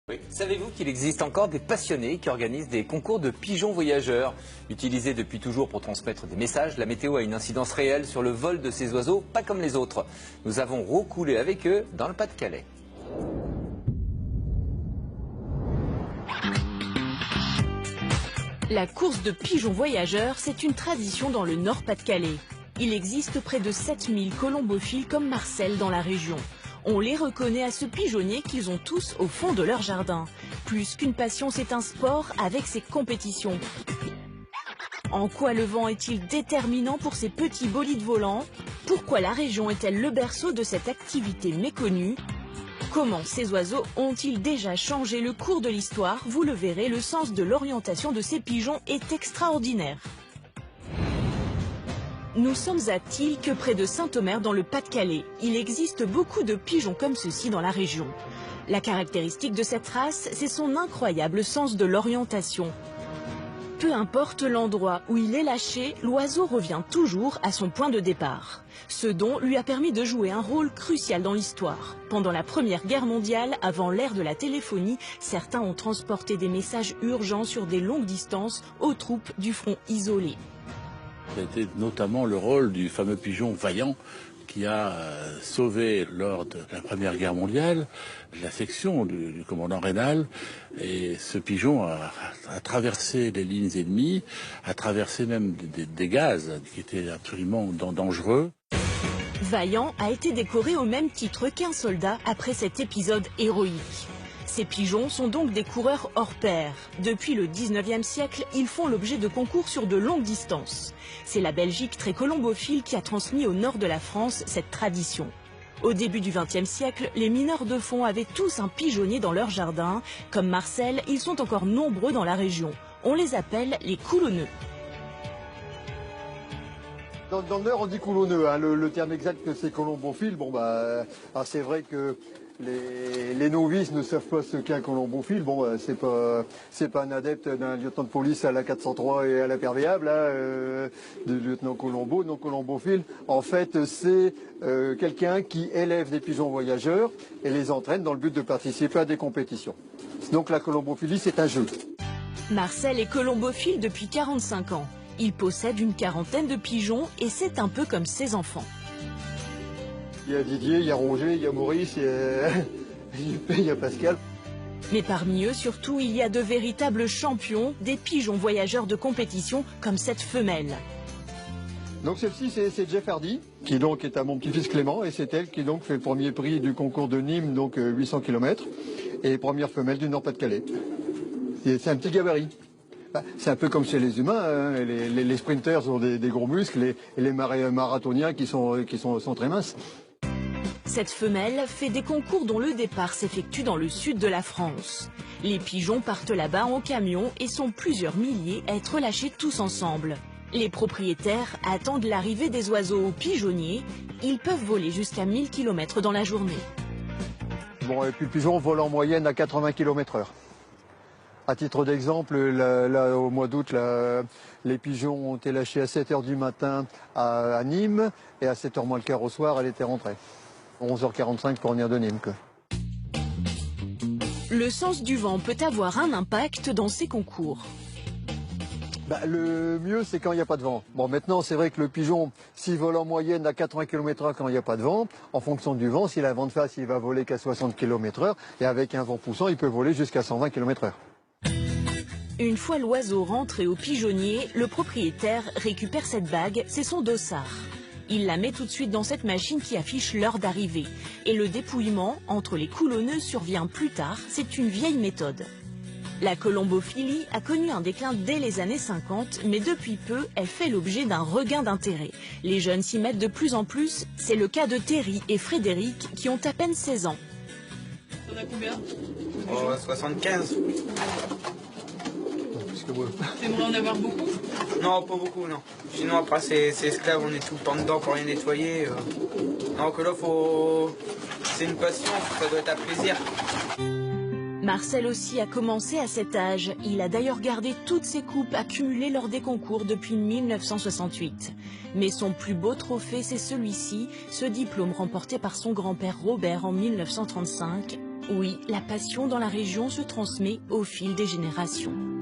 Oui. Savez-vous qu'il existe encore des passionnés qui organisent des concours de pigeons voyageurs? Utilisés depuis toujours pour transmettre des messages, la météo a une incidence réelle sur le vol de ces oiseaux, pas comme les autres. Nous avons recoulé avec eux dans le Pas-de-Calais. La course de pigeons voyageurs, c'est une tradition dans le Nord-Pas-de-Calais. Il existe près de 7000 colombophiles comme Marcel dans la région. On les reconnaît à ce pigeonnier qu'ils ont tous au fond de leur jardin. Plus qu'une passion, c'est un sport avec ses compétitions. En quoi le vent est-il déterminant pour ces petits bolides volants? Pourquoi la région est-elle le berceau de cette activité méconnue? Comment ces oiseaux ont-ils déjà changé le cours de l'histoire? Vous le verrez, le sens de l'orientation de ces pigeons est extraordinaire. Nous sommes à Tilque, près de Saint-Omer, dans le Pas-de-Calais. Il existe beaucoup de pigeons comme ceux-ci dans la région. La caractéristique de cette race, c'est son incroyable sens de l'orientation. Peu importe l'endroit où il est lâché, l'oiseau revient toujours à son point de départ. Ce don lui a permis de jouer un rôle crucial dans l'histoire. Pendant la Première Guerre mondiale, avant l'ère de la téléphonie, certains ont transporté des messages urgents sur des longues distances aux troupes du front isolé. C'était notamment le rôle du fameux pigeon Vaillant qui a sauvé lors de la Première Guerre mondiale la section du commandant Raynal. Et ce pigeon a traversé les lignes ennemies, a traversé même des gaz qui étaient absolument dangereux. Vaillant a été décoré au même titre qu'un soldat après cet épisode héroïque. Ces pigeons sont donc des coureurs hors pair. Depuis le 19e siècle, ils font l'objet de concours sur de longues distances. C'est la Belgique très colombophile qui a transmis au nord de la France cette tradition. Au début du XXe siècle, les mineurs de fond avaient tous un pigeonnier dans leur jardin. Comme Marcel, ils sont encore nombreux dans la région. On les appelle les coulonneux. Dans le Nord, on dit coulonneux. Hein. Le terme exact, c'est colombophile. Bon, c'est vrai que les novices ne savent pas ce qu'est un colombophile. Bon, c'est pas un adepte d'un lieutenant de police à la 403 et à l'imperméable, de lieutenant Colombo, non colombophile. En fait, c'est quelqu'un qui élève des pigeons voyageurs et les entraîne dans le but de participer à des compétitions. Donc la colombophilie, c'est un jeu. Marcel est colombophile depuis 45 ans. Il possède une quarantaine de pigeons et c'est un peu comme ses enfants. Il y a Didier, il y a Roger, il y a Maurice, il y a Pascal. Mais parmi eux, surtout, il y a de véritables champions, des pigeons voyageurs de compétition comme cette femelle. Donc celle-ci, c'est Jeff Hardy, qui donc est à mon petit-fils Clément, et c'est elle qui donc fait le premier prix du concours de Nîmes, donc 800 km, et première femelle du Nord-Pas-de-Calais. C'est un petit gabarit. C'est un peu comme chez les humains, hein. Les sprinters ont des gros muscles et les marathoniens qui sont très minces. Cette femelle fait des concours dont le départ s'effectue dans le sud de la France. Les pigeons partent là-bas en camion et sont plusieurs milliers à être lâchés tous ensemble. Les propriétaires attendent l'arrivée des oiseaux au pigeonnier. Ils peuvent voler jusqu'à 1000 km dans la journée. Bon, et puis le pigeon vole en moyenne à 80 km/h. À titre d'exemple, là, au mois d'août, les pigeons ont été lâchés à 7 h du matin à Nîmes et à 7 h moins le quart au soir, elle était rentrée. 11 h 45 pour venir de Nîmes. Le sens du vent peut avoir un impact dans ces concours. Le mieux, c'est quand il n'y a pas de vent. Bon, maintenant, c'est vrai que le pigeon, s'il vole en moyenne à 80 km/h quand il n'y a pas de vent, en fonction du vent, s'il a vent de face, il va voler qu'à 60 km/h, et avec un vent poussant, il peut voler jusqu'à 120 km/h. Une fois l'oiseau rentré au pigeonnier, le propriétaire récupère cette bague, c'est son dossard. Il la met tout de suite dans cette machine qui affiche l'heure d'arrivée. Et le dépouillement entre les coulonneux survient plus tard, c'est une vieille méthode. La colombophilie a connu un déclin dès les années 50, mais depuis peu, elle fait l'objet d'un regain d'intérêt. Les jeunes s'y mettent de plus en plus, c'est le cas de Terry et Frédéric qui ont à peine 16 ans. T'en as combien? 75. T'aimerais en avoir beaucoup? Non, pas beaucoup, non. Sinon, après, c'est esclave, on est tout le temps dedans pour rien nettoyer. Non, que là, c'est une passion, ça doit être un plaisir. Marcel aussi a commencé à cet âge. Il a d'ailleurs gardé toutes ses coupes accumulées lors des concours depuis 1968. Mais son plus beau trophée, c'est celui-ci, ce diplôme remporté par son grand-père Robert en 1935. Oui, la passion dans la région se transmet au fil des générations.